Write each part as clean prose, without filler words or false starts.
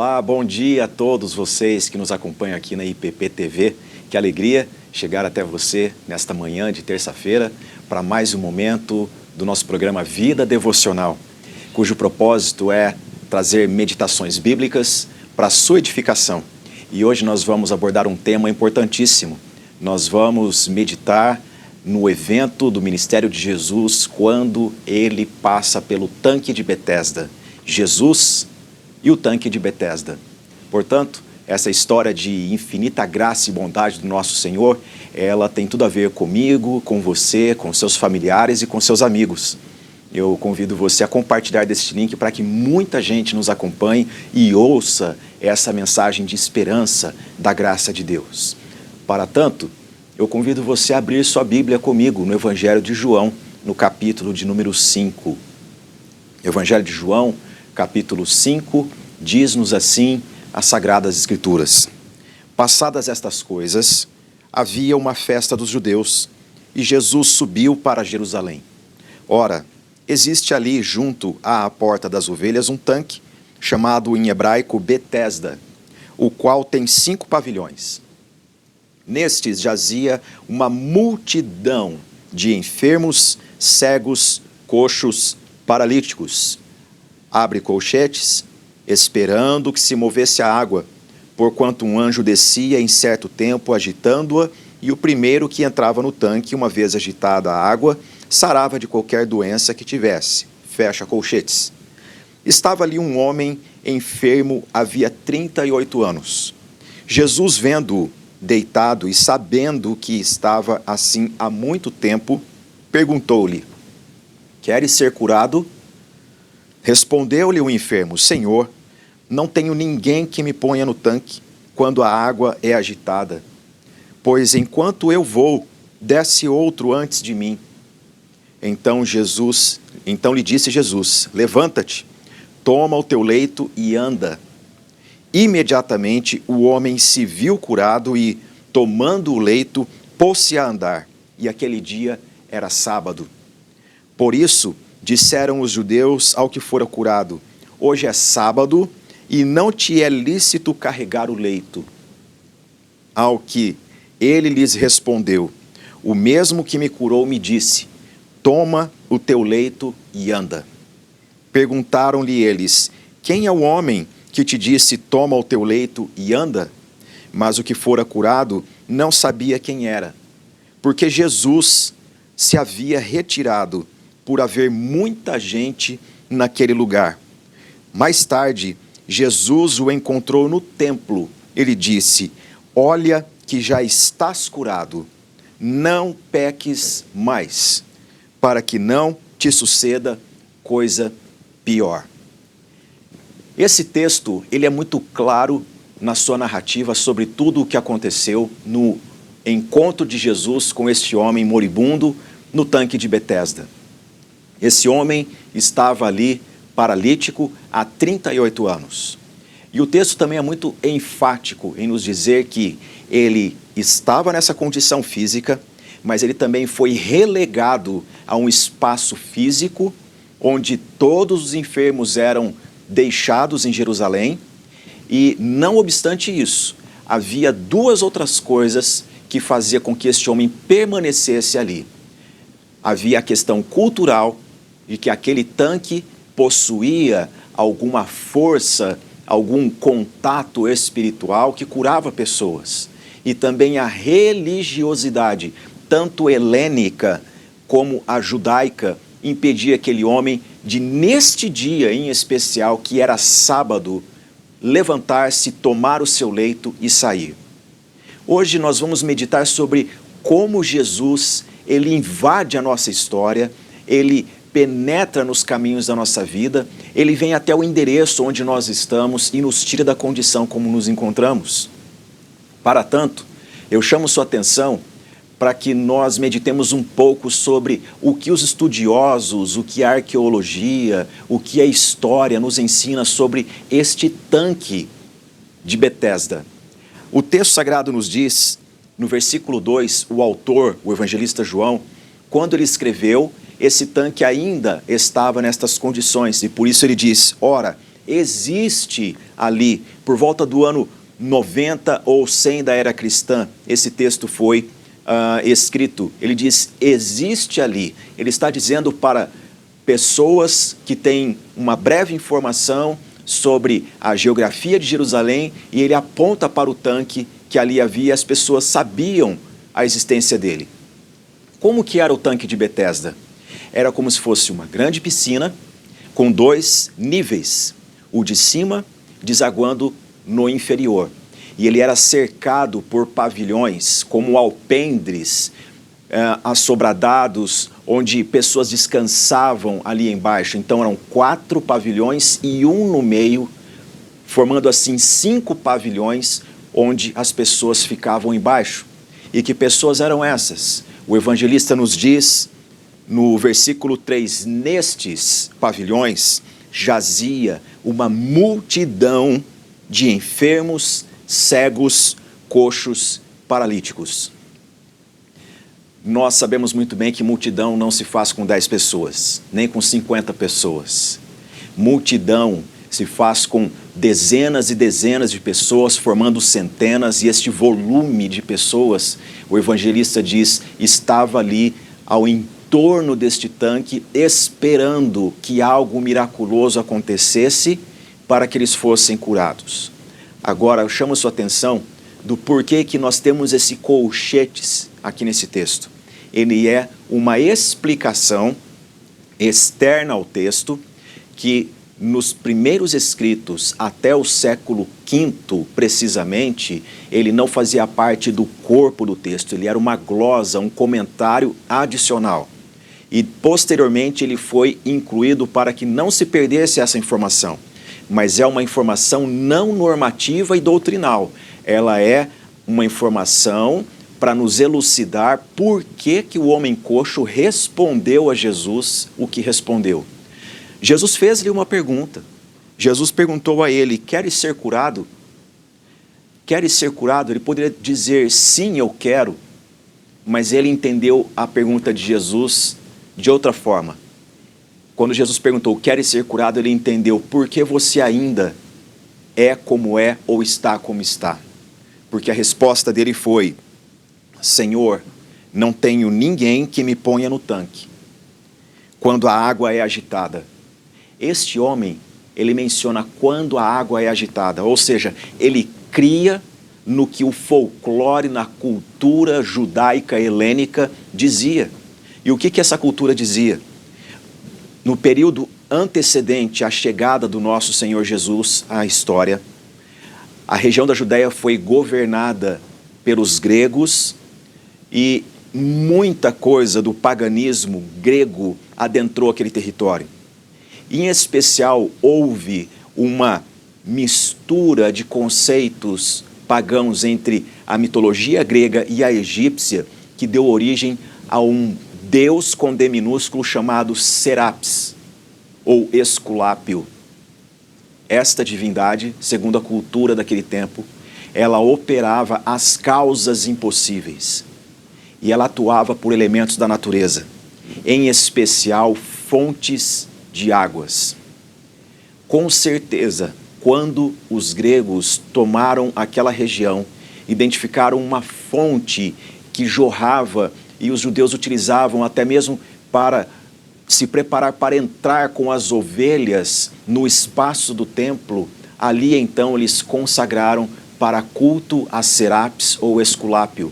Olá, bom dia a todos vocês que nos acompanham aqui na IPP TV. Que alegria chegar até você nesta manhã de terça-feira para mais um momento do nosso programa Vida Devocional, cujo propósito é trazer meditações bíblicas para a sua edificação. E hoje nós vamos abordar um tema importantíssimo. Nós vamos meditar no evento do Ministério de Jesus quando ele passa pelo tanque de Betesda. Jesus e o tanque de Betesda. Portanto, essa história de infinita graça e bondade do nosso Senhor, ela tem tudo a ver comigo, com você, com seus familiares e com seus amigos. Eu convido você a compartilhar deste link para que muita gente nos acompanhe e ouça essa mensagem de esperança da graça de Deus. Para tanto, eu convido você a abrir sua Bíblia comigo no Evangelho de João, no capítulo de número 5. Evangelho de João, capítulo 5, diz-nos assim as Sagradas Escrituras. Passadas estas coisas, havia uma festa dos judeus, e Jesus subiu para Jerusalém. Ora, existe ali, junto à porta das ovelhas, um tanque, chamado em hebraico Betesda, o qual tem 5 pavilhões. Nestes jazia uma multidão de enfermos, cegos, coxos, paralíticos. Abre colchetes, esperando que se movesse a água, porquanto um anjo descia em certo tempo agitando-a, e o primeiro que entrava no tanque, uma vez agitada a água, sarava de qualquer doença que tivesse. Fecha colchetes. Estava ali um homem enfermo havia 38 anos. Jesus, vendo-o deitado e sabendo que estava assim há muito tempo, perguntou-lhe: queres ser curado? Respondeu-lhe o enfermo: Senhor, não tenho ninguém que me ponha no tanque quando a água é agitada, pois enquanto eu vou, desce outro antes de mim. Então lhe disse Jesus: levanta-te, toma o teu leito e anda. Imediatamente o homem se viu curado e, tomando o leito, pôs-se a andar. E aquele dia era sábado. Por isso, disseram os judeus ao que fora curado: hoje é sábado e não te é lícito carregar o leito. Ao que ele lhes respondeu: o mesmo que me curou me disse: toma o teu leito e anda. Perguntaram-lhe eles: quem é o homem que te disse: toma o teu leito e anda? Mas o que fora curado não sabia quem era, porque Jesus se havia retirado, por haver muita gente naquele lugar. Mais tarde, Jesus o encontrou no templo. Ele disse: olha que já estás curado, não peques mais, para que não te suceda coisa pior. Esse texto, ele é muito claro na sua narrativa sobre tudo o que aconteceu no encontro de Jesus com este homem moribundo no tanque de Betesda. Esse homem estava ali paralítico há 38 anos. E o texto também é muito enfático em nos dizer que ele estava nessa condição física, mas ele também foi relegado a um espaço físico onde todos os enfermos eram deixados em Jerusalém. E, não obstante isso, havia 2 outras coisas que faziam com que este homem permanecesse ali. Havia a questão cultural, de que aquele tanque possuía alguma força, algum contato espiritual que curava pessoas. E também a religiosidade, tanto helênica como a judaica, impedia aquele homem de, neste dia em especial, que era sábado, levantar-se, tomar o seu leito e sair. Hoje nós vamos meditar sobre como Jesus, ele invade a nossa história, ele penetra nos caminhos da nossa vida, ele vem até o endereço onde nós estamos e nos tira da condição como nos encontramos. Para tanto, eu chamo sua atenção para que nós meditemos um pouco sobre o que os estudiosos, o que a arqueologia, o que a história nos ensina sobre este tanque de Betesda. O texto sagrado nos diz, no versículo 2, o autor, o evangelista João, quando ele escreveu, esse tanque ainda estava nestas condições, e por isso ele diz: ora, existe ali, por volta do ano 90 ou 100 da era cristã, esse texto foi escrito. Ele diz, existe ali. Ele está dizendo para pessoas que têm uma breve informação sobre a geografia de Jerusalém, e ele aponta para o tanque que ali havia, as pessoas sabiam a existência dele. Como que era o tanque de Betesda? Era como se fosse uma grande piscina com 2 níveis, o de cima desaguando no inferior. E ele era cercado por pavilhões, como alpendres, assobradados, onde pessoas descansavam ali embaixo. Então eram 4 pavilhões e um no meio, formando assim 5 pavilhões, onde as pessoas ficavam embaixo. E que pessoas eram essas? O evangelista nos diz, no versículo 3, nestes pavilhões jazia uma multidão de enfermos, cegos, coxos, paralíticos. Nós sabemos muito bem que multidão não se faz com 10 pessoas, nem com 50 pessoas. Multidão se faz com dezenas e dezenas de pessoas, formando centenas, e este volume de pessoas, o evangelista diz, estava ali ao entorno deste tanque, esperando que algo miraculoso acontecesse para que eles fossem curados. Agora, eu chamo a sua atenção do porquê que nós temos esse colchetes aqui nesse texto. Ele é uma explicação externa ao texto que nos primeiros escritos, até o século V, precisamente, ele não fazia parte do corpo do texto, ele era uma glosa, um comentário adicional. E, posteriormente, ele foi incluído para que não se perdesse essa informação. Mas é uma informação não normativa e doutrinal. Ela é uma informação para nos elucidar por que o homem coxo respondeu a Jesus o que respondeu. Jesus fez-lhe uma pergunta. Jesus perguntou a ele, queres ser curado? Queres ser curado? Ele poderia dizer, sim, eu quero. Mas ele entendeu a pergunta de Jesus de outra forma. Quando Jesus perguntou, queres ser curado? Ele entendeu, por que você ainda é como é ou está como está? Porque a resposta dele foi, Senhor, não tenho ninguém que me ponha no tanque quando a água é agitada. Este homem, ele menciona quando a água é agitada, ou seja, ele cria no que o folclore, na cultura judaica helênica dizia. E o que essa cultura dizia? No período antecedente à chegada do nosso Senhor Jesus à história, a região da Judéia foi governada pelos gregos e muita coisa do paganismo grego adentrou aquele território. Em especial, houve uma mistura de conceitos pagãos entre a mitologia grega e a egípcia, que deu origem a um deus com D minúsculo chamado Serapis, ou Esculápio. Esta divindade, segundo a cultura daquele tempo, ela operava as causas impossíveis. E ela atuava por elementos da natureza, em especial fontes de águas. Com certeza, quando os gregos tomaram aquela região, identificaram uma fonte que jorrava e os judeus utilizavam até mesmo para se preparar para entrar com as ovelhas no espaço do templo, ali então eles consagraram para culto a Serapis ou Esculápio.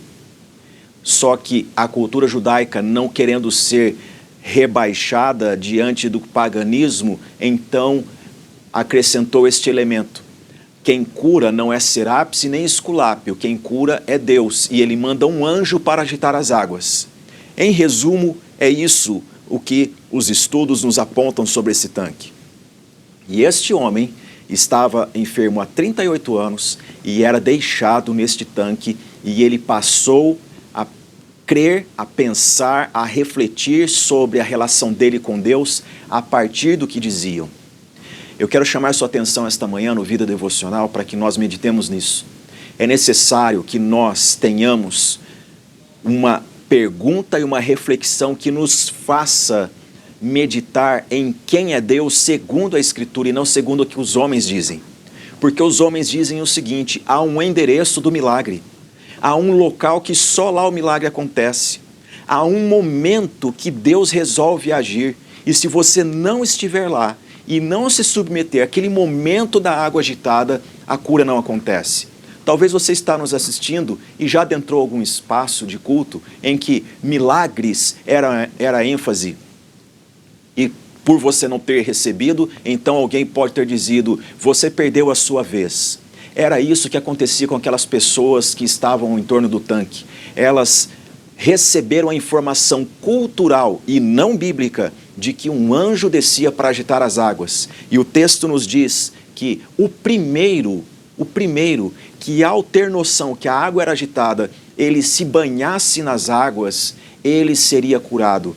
Só que a cultura judaica, não querendo ser rebaixada diante do paganismo, então acrescentou este elemento. Quem cura não é Serapis nem Esculápio, quem cura é Deus, e ele manda um anjo para agitar as águas. Em resumo, é isso o que os estudos nos apontam sobre esse tanque. E este homem estava enfermo há 38 anos e era deixado neste tanque, e ele passou a crer, a pensar, a refletir sobre a relação dele com Deus a partir do que diziam. Eu quero chamar sua atenção esta manhã no Vida Devocional para que nós meditemos nisso. É necessário que nós tenhamos uma pergunta e uma reflexão que nos faça meditar em quem é Deus segundo a Escritura e não segundo o que os homens dizem. Porque os homens dizem o seguinte: há um endereço do milagre, há um local que só lá o milagre acontece, há um momento que Deus resolve agir, e se você não estiver lá e não se submeter àquele momento da água agitada, a cura não acontece. Talvez você está nos assistindo e já adentrou algum espaço de culto em que milagres era ênfase, e por você não ter recebido, então alguém pode ter dizido: você perdeu a sua vez. Era isso que acontecia com aquelas pessoas que estavam em torno do tanque. Elas receberam a informação cultural e não bíblica de que um anjo descia para agitar as águas. E o texto nos diz que o primeiro que, ao ter noção que a água era agitada, ele se banhasse nas águas, ele seria curado.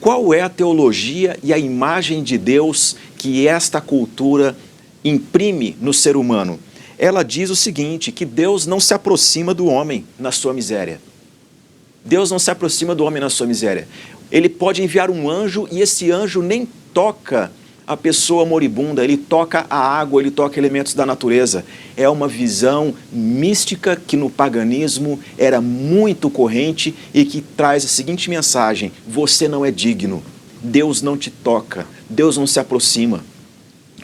Qual é a teologia e a imagem de Deus que esta cultura imprime no ser humano? Ela diz o seguinte, que Deus não se aproxima do homem na sua miséria. Deus não se aproxima do homem na sua miséria. Ele pode enviar um anjo e esse anjo nem toca a pessoa moribunda, ele toca a água, ele toca elementos da natureza. É uma visão mística que no paganismo era muito corrente e que traz a seguinte mensagem: você não é digno, Deus não te toca, Deus não se aproxima.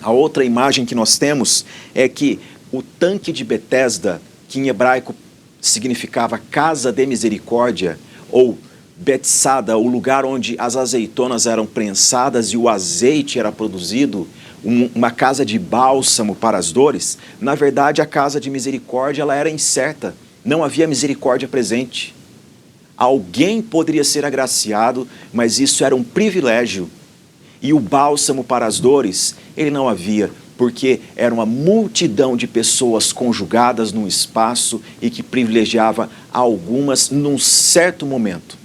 A outra imagem que nós temos é que o tanque de Betesda, que em hebraico significava casa de misericórdia, ou Betsada, o lugar onde as azeitonas eram prensadas e o azeite era produzido, uma casa de bálsamo para as dores. Na verdade, a casa de misericórdia ela era incerta, não havia misericórdia presente. Alguém poderia ser agraciado, mas isso era um privilégio. E o bálsamo para as dores, ele não havia, porque era uma multidão de pessoas conjugadas num espaço e que privilegiava algumas num certo momento.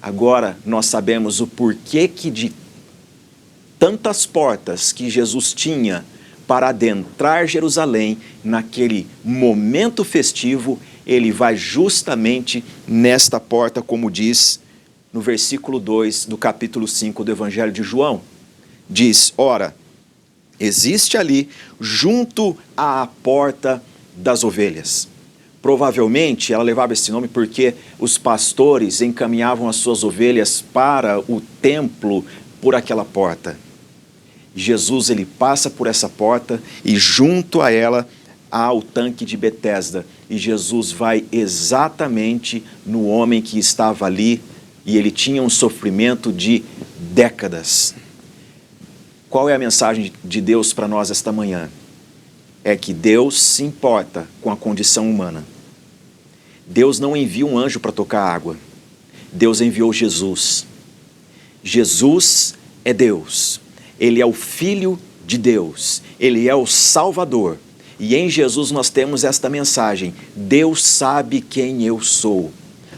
Agora nós sabemos o porquê que de tantas portas que Jesus tinha para adentrar Jerusalém, naquele momento festivo, ele vai justamente nesta porta, como diz no versículo 2 do capítulo 5 do Evangelho de João. Diz: ora, existe ali, junto à porta das ovelhas. Provavelmente ela levava esse nome porque os pastores encaminhavam as suas ovelhas para o templo por aquela porta. Jesus, ele passa por essa porta e junto a ela há o tanque de Betesda. E Jesus vai exatamente no homem que estava ali e ele tinha um sofrimento de décadas. Qual é a mensagem de Deus para nós esta manhã? É que Deus se importa com a condição humana. Deus não envia um anjo para tocar a água. Deus enviou Jesus. Jesus é Deus. Ele é o Filho de Deus. Ele é o Salvador. E em Jesus nós temos esta mensagem: Deus sabe quem eu sou.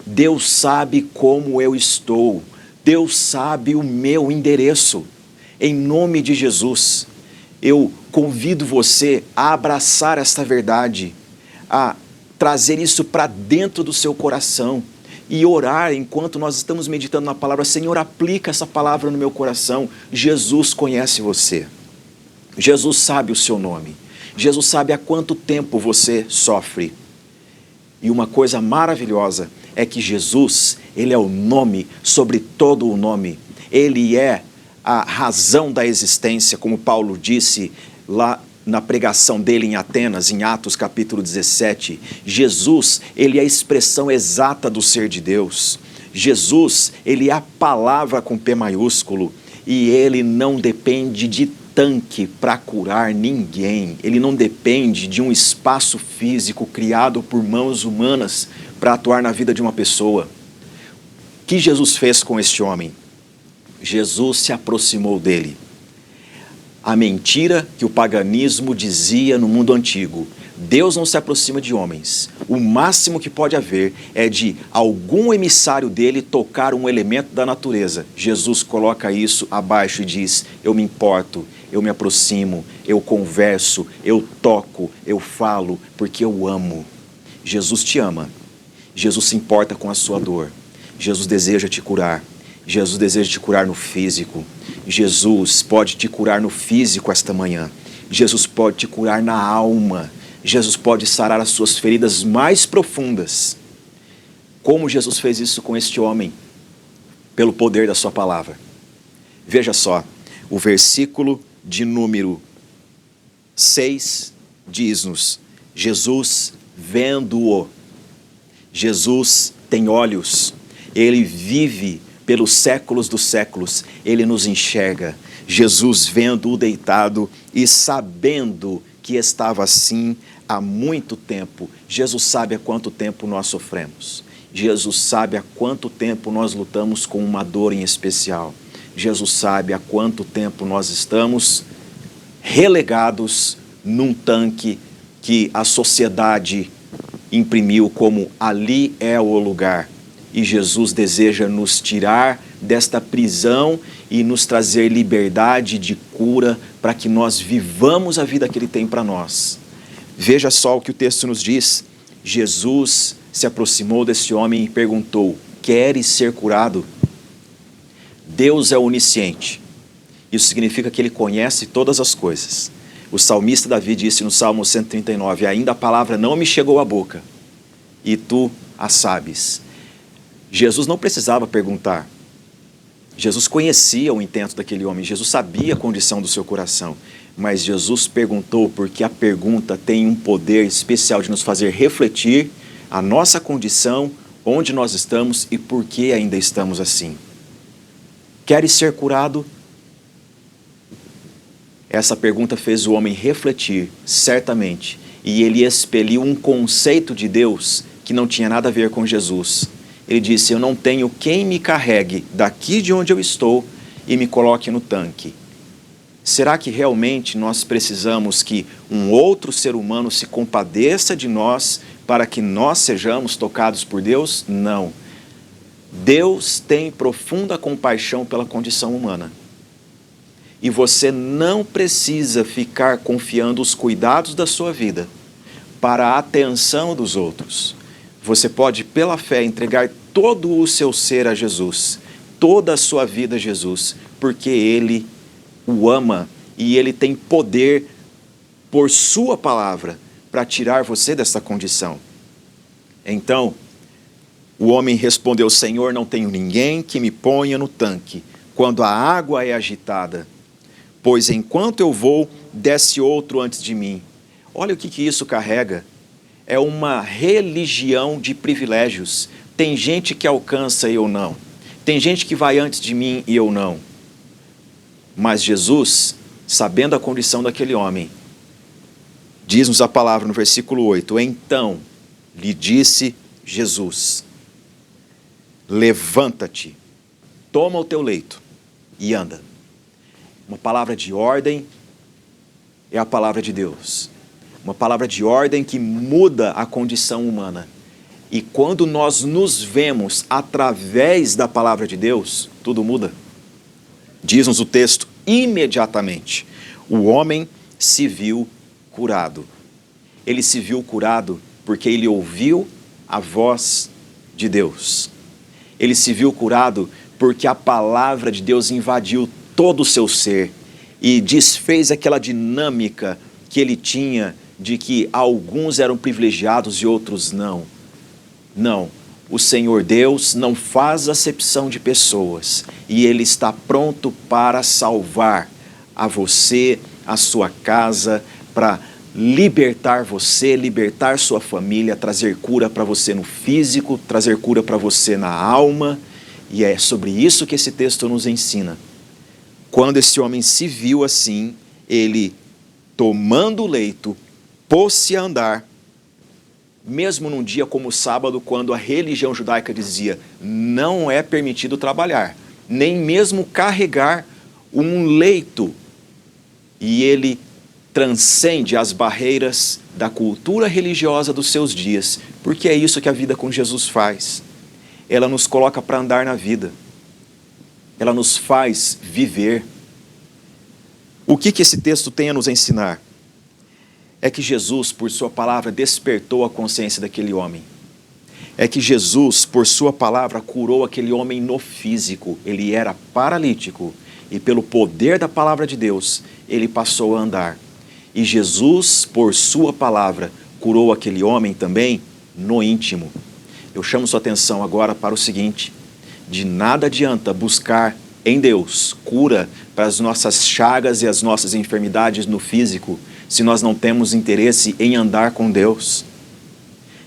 Deus sabe como eu estou. Deus sabe o meu endereço. Em nome de Jesus, eu convido você a abraçar esta verdade, a trazer isso para dentro do seu coração e orar enquanto nós estamos meditando na palavra. Senhor, aplica essa palavra no meu coração. Jesus conhece você. Jesus sabe o seu nome. Jesus sabe há quanto tempo você sofre. E uma coisa maravilhosa é que Jesus, ele é o nome sobre todo o nome. Ele é a razão da existência, como Paulo disse lá na pregação dele em Atenas, em Atos capítulo 17. Jesus, ele é a expressão exata do ser de Deus. Jesus, ele é a palavra com P maiúsculo e ele não depende de tanque para curar ninguém. Ele não depende de um espaço físico criado por mãos humanas para atuar na vida de uma pessoa. O que Jesus fez com este homem? Jesus se aproximou dele. A mentira que o paganismo dizia no mundo antigo: Deus não se aproxima de homens. O máximo que pode haver é de algum emissário dele tocar um elemento da natureza. Jesus coloca isso abaixo e diz: eu me importo, eu me aproximo, eu converso, eu toco, eu falo, porque eu amo. Jesus te ama. Jesus se importa com a sua dor. Jesus deseja te curar. Jesus deseja te curar no físico. Jesus pode te curar no físico esta manhã. Jesus pode te curar na alma. Jesus pode sarar as suas feridas mais profundas. Como Jesus fez isso com este homem? Pelo poder da sua palavra. Veja só, o versículo de número 6 diz-nos: Jesus vendo-o. Jesus tem olhos, ele vive pelos séculos dos séculos, ele nos enxerga. Jesus vendo-o deitado e sabendo que estava assim há muito tempo. Jesus sabe há quanto tempo nós sofremos. Jesus sabe há quanto tempo nós lutamos com uma dor em especial. Jesus sabe há quanto tempo nós estamos relegados num tanque que a sociedade imprimiu como ali é o lugar. E Jesus deseja nos tirar desta prisão e nos trazer liberdade de cura para que nós vivamos a vida que Ele tem para nós. Veja só o que o texto nos diz. Jesus se aproximou desse homem e perguntou: queres ser curado? Deus é onisciente. Isso significa que Ele conhece todas as coisas. O salmista Davi disse no Salmo 139, ainda a palavra não me chegou à boca, e tu a sabes. Jesus não precisava perguntar. Jesus conhecia o intento daquele homem, Jesus sabia a condição do seu coração, mas Jesus perguntou porque a pergunta tem um poder especial de nos fazer refletir a nossa condição, onde nós estamos e por que ainda estamos assim. Queres ser curado? Essa pergunta fez o homem refletir, certamente, e ele expeliu um conceito de Deus que não tinha nada a ver com Jesus. Ele disse: eu não tenho quem me carregue daqui de onde eu estou e me coloque no tanque. Será que realmente nós precisamos que um outro ser humano se compadeça de nós para que nós sejamos tocados por Deus? Não. Deus tem profunda compaixão pela condição humana. E você não precisa ficar confiando os cuidados da sua vida para a atenção dos outros. Você pode, pela fé, entregar todo o seu ser a Jesus, toda a sua vida a Jesus, porque Ele o ama e Ele tem poder por sua palavra para tirar você dessa condição. Então, o homem respondeu: Senhor, não tenho ninguém que me ponha no tanque quando a água é agitada, pois enquanto eu vou, desce outro antes de mim. Olha o que isso carrega. É uma religião de privilégios. Tem gente que alcança e eu não. Tem gente que vai antes de mim e eu não. Mas Jesus, sabendo a condição daquele homem, diz-nos a palavra no versículo 8, então lhe disse Jesus: levanta-te, toma o teu leito e anda. Uma palavra de ordem é a palavra de Deus. Uma palavra de ordem que muda a condição humana. E quando nós nos vemos através da palavra de Deus, tudo muda. Diz-nos o texto, imediatamente, o homem se viu curado. Ele se viu curado porque ele ouviu a voz de Deus. Ele se viu curado porque a palavra de Deus invadiu todo o seu ser e desfez aquela dinâmica que ele tinha de que alguns eram privilegiados e outros não. Não, o Senhor Deus não faz acepção de pessoas e Ele está pronto para salvar a você, a sua casa, para libertar você, libertar sua família, trazer cura para você no físico, trazer cura para você na alma. E é sobre isso que esse texto nos ensina. Quando esse homem se viu assim, ele, tomando o leito, pôs-se a andar, mesmo num dia como o sábado, quando a religião judaica dizia não é permitido trabalhar, nem mesmo carregar um leito. E ele transcende as barreiras da cultura religiosa dos seus dias, porque é isso que a vida com Jesus faz. Ela nos coloca para andar na vida. Ela nos faz viver. O que esse texto tem a nos ensinar? É que Jesus, por sua palavra, despertou a consciência daquele homem. é que Jesus, por sua palavra, curou aquele homem no físico. Ele era paralítico e pelo poder da palavra de Deus, ele passou a andar. E Jesus, por sua palavra, curou aquele homem também no íntimo. Eu chamo sua atenção agora para o seguinte: de nada adianta buscar em Deus cura para as nossas chagas e as nossas enfermidades no físico, se nós não temos interesse em andar com Deus.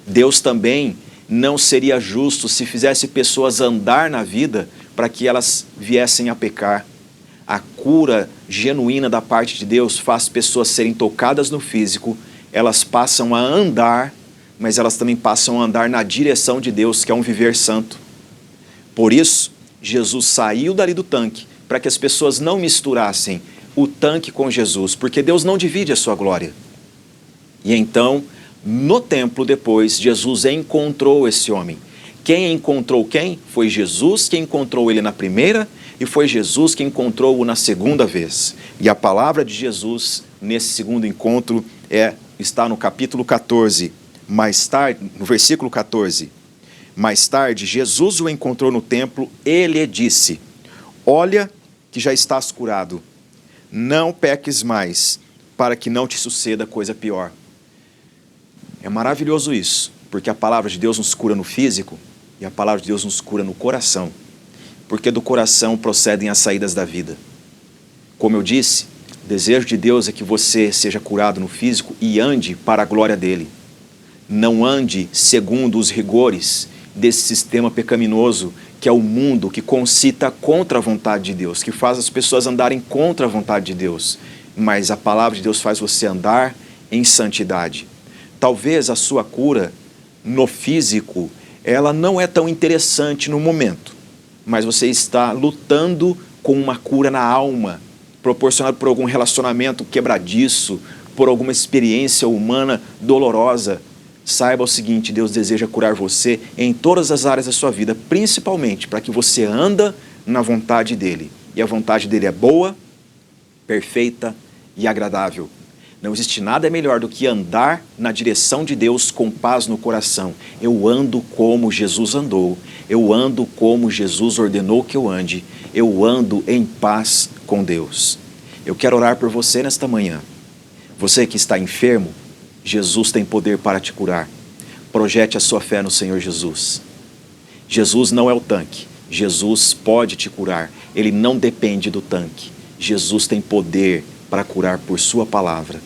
Deus também não seria justo se fizesse pessoas andar na vida para que elas viessem a pecar. A cura genuína da parte de Deus faz pessoas serem tocadas no físico, elas passam a andar, mas elas também passam a andar na direção de Deus, que é um viver santo. Por isso, Jesus saiu dali do tanque, para que as pessoas não misturassem o tanque com Jesus, porque Deus não divide a sua glória. E então, no templo depois, Jesus encontrou esse homem. Quem encontrou quem? Foi Jesus que encontrou ele na primeira e foi Jesus que encontrou-o na segunda vez. E a palavra de Jesus nesse segundo encontro está no capítulo 14. Mais tarde, no versículo 14. Mais tarde, Jesus o encontrou no templo e lhe disse: olha que já estás curado, não peques mais, para que não te suceda coisa pior. É maravilhoso isso, porque a palavra de Deus nos cura no físico e a palavra de Deus nos cura no coração, porque do coração procedem as saídas da vida. Como eu disse, o desejo de Deus é que você seja curado no físico e ande para a glória dele. Não ande segundo os rigores desse sistema pecaminoso que é o mundo, que concita contra a vontade de Deus, que faz as pessoas andarem contra a vontade de Deus. Mas a palavra de Deus faz você andar em santidade. Talvez a sua cura no físico, ela não é tão interessante no momento, mas você está lutando com uma cura na alma, proporcionado por algum relacionamento quebradiço, por alguma experiência humana dolorosa. Saiba o seguinte: Deus deseja curar você em todas as áreas da sua vida, principalmente para que você anda na vontade dele. E a vontade dele é boa, perfeita e agradável. Não existe nada melhor do que andar na direção de Deus com paz no coração. Eu ando como Jesus andou, eu ando como Jesus ordenou que eu ande, eu ando em paz com Deus. Eu quero orar por você nesta manhã. Você que está enfermo, Jesus tem poder para te curar. Projete a sua fé no Senhor Jesus. Jesus não é o tanque, Jesus pode te curar, ele não depende do tanque. Jesus tem poder para curar por sua palavra.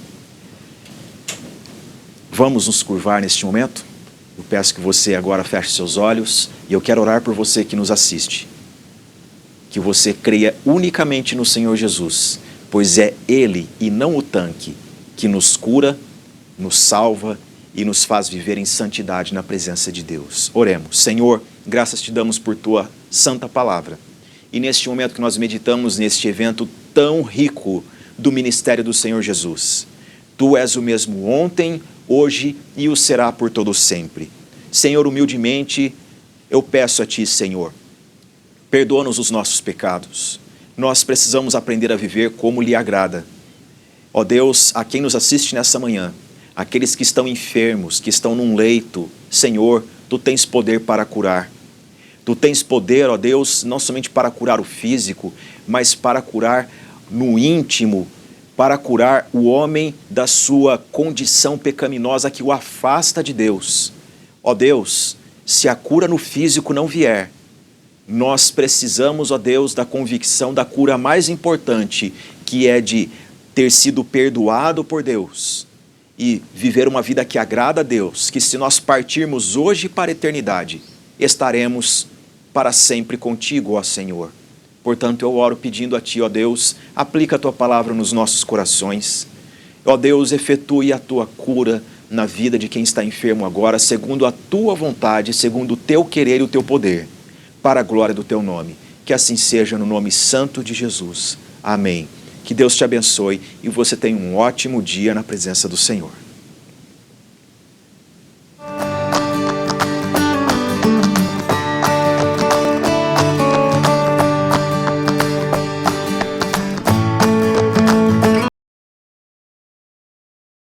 Vamos nos curvar neste momento? Eu peço que você agora feche seus olhos e eu quero orar por você que nos assiste. Que você creia unicamente no Senhor Jesus, pois é Ele e não o tanque que nos cura, nos salva e nos faz viver em santidade na presença de Deus. Oremos. Senhor, graças te damos por tua santa palavra. E neste momento que nós meditamos neste evento tão rico do ministério do Senhor Jesus, tu és o mesmo ontem, hoje e o será por todo sempre. Senhor, humildemente eu peço a ti, Senhor, perdoa-nos os nossos pecados. Nós precisamos aprender a viver como lhe agrada. Ó Deus, a quem nos assiste nessa manhã, aqueles que estão enfermos, que estão num leito, Senhor, tu tens poder para curar. Tu tens poder, ó Deus, não somente para curar o físico, mas para curar no íntimo, para curar o homem da sua condição pecaminosa que o afasta de Deus. Ó Deus, se a cura no físico não vier, nós precisamos, ó Deus, da convicção da cura mais importante, que é de ter sido perdoado por Deus e viver uma vida que agrada a Deus, que se nós partirmos hoje para a eternidade, estaremos para sempre contigo, ó Senhor. Portanto, eu oro pedindo a ti, ó Deus, aplica a tua palavra nos nossos corações. Ó Deus, efetue a tua cura na vida de quem está enfermo agora, segundo a tua vontade, segundo o teu querer e o teu poder, para a glória do teu nome. Que assim seja no nome santo de Jesus. Amém. Que Deus te abençoe e você tenha um ótimo dia na presença do Senhor.